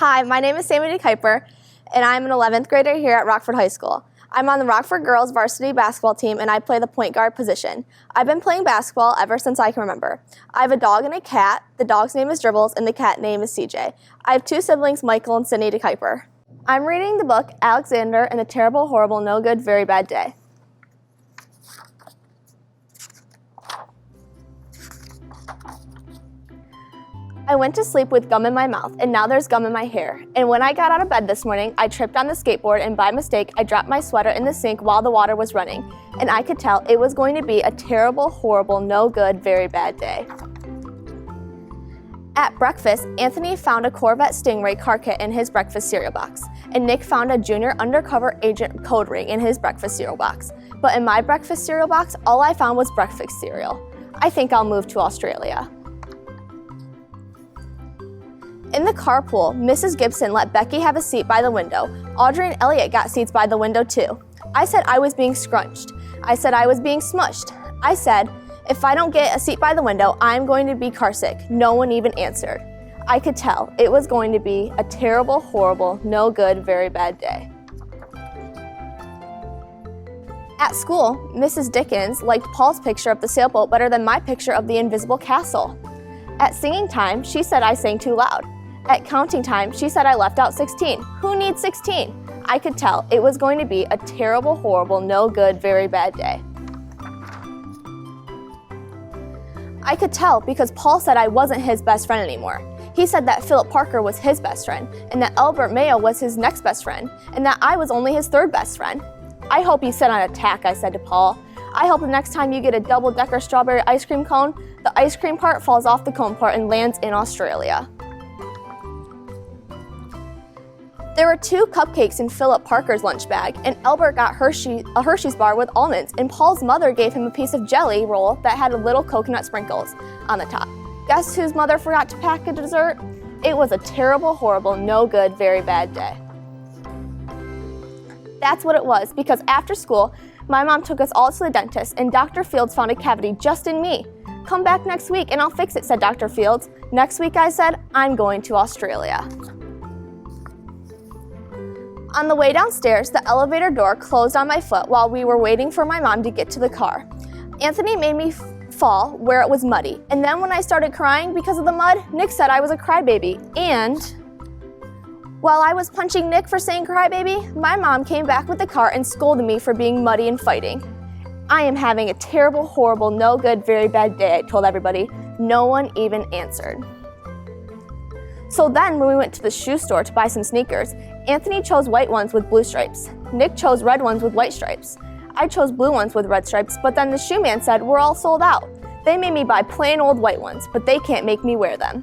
Hi, my name is Sami DeKuiper, and I'm an 11th grader here at Rockford High School. I'm on the Rockford girls varsity basketball team, and I play the point guard position. I've been playing basketball ever since I can remember. I have a dog and a cat. The dog's name is Dribbles, and the cat name is CJ. I have two siblings, Michael and Sydney DeKuiper. I'm reading the book Alexander and the Terrible, Horrible, No Good, Very Bad Day. I went to sleep with gum in my mouth, and now there's gum in my hair. And when I got out of bed this morning, I tripped on the skateboard, and by mistake, I dropped my sweater in the sink while the water was running. And I could tell it was going to be a terrible, horrible, no good, very bad day. At breakfast, Anthony found a Corvette Stingray car kit in his breakfast cereal box, and Nick found a junior undercover agent code ring in his breakfast cereal box. But in my breakfast cereal box, all I found was breakfast cereal. I think I'll move to Australia. In the carpool, Mrs. Gibson let Becky have a seat by the window. Audrey and Elliot got seats by the window too. I said I was being scrunched. I said I was being smushed. I said, if I don't get a seat by the window, I'm going to be carsick. No one even answered. I could tell it was going to be a terrible, horrible, no good, very bad day. At school, Mrs. Dickens liked Paul's picture of the sailboat better than my picture of the invisible castle. At singing time, she said I sang too loud. At counting time, she said I left out 16. Who needs 16? I could tell it was going to be a terrible, horrible, no good, very bad day. I could tell because Paul said I wasn't his best friend anymore. He said that Philip Parker was his best friend, and that Albert Mayo was his next best friend, and that I was only his third best friend. I hope you sit on a tack, I said to Paul. I hope the next time you get a double-decker strawberry ice cream cone, the ice cream part falls off the cone part and lands in Australia. There were 2 cupcakes in Philip Parker's lunch bag, and Albert got a Hershey's bar with almonds, and Paul's mother gave him a piece of jelly roll that had little coconut sprinkles on the top. Guess whose mother forgot to pack a dessert? It was a terrible, horrible, no good, very bad day. That's what it was, because after school, my mom took us all to the dentist, and Dr. Fields found a cavity just in me. Come back next week and I'll fix it, said Dr. Fields. Next week, I said, I'm going to Australia. On the way downstairs, the elevator door closed on my foot while we were waiting for my mom to get to the car. Anthony made me fall where it was muddy, and then when I started crying because of the mud, Nick said I was a crybaby, and while I was punching Nick for saying crybaby, my mom came back with the car and scolded me for being muddy and fighting. I am having a terrible, horrible, no good, very bad day, I told everybody. No one even answered. So then when we went to the shoe store to buy some sneakers, Anthony chose white ones with blue stripes. Nick chose red ones with white stripes. I chose blue ones with red stripes, but then the shoe man said we're all sold out. They made me buy plain old white ones, but they can't make me wear them.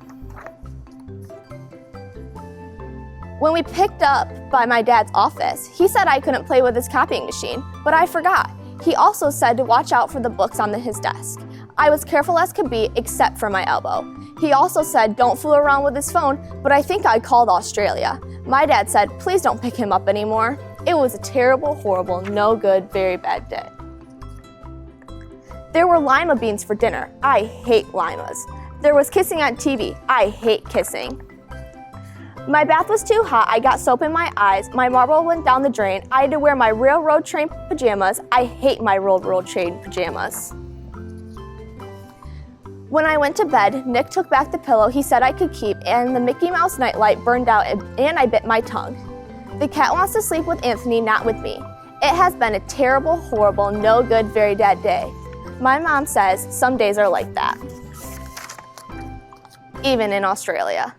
When we picked up by my dad's office, he said I couldn't play with his copying machine, but I forgot. He also said to watch out for the books on his desk. I was careful as could be, except for my elbow. He also said don't fool around with his phone, but I think I called Australia. My dad said, please don't pick him up anymore. It was a terrible, horrible, no good, very bad day. There were lima beans for dinner. I hate limas. There was kissing on TV. I hate kissing. My bath was too hot. I got soap in my eyes. My marble went down the drain. I had to wear my railroad train pajamas. I hate my railroad train pajamas. When I went to bed, Nick took back the pillow he said I could keep, and the Mickey Mouse nightlight burned out, and I bit my tongue. The cat wants to sleep with Anthony, not with me. It has been a terrible, horrible, no good, very bad day. My mom says some days are like that, even in Australia.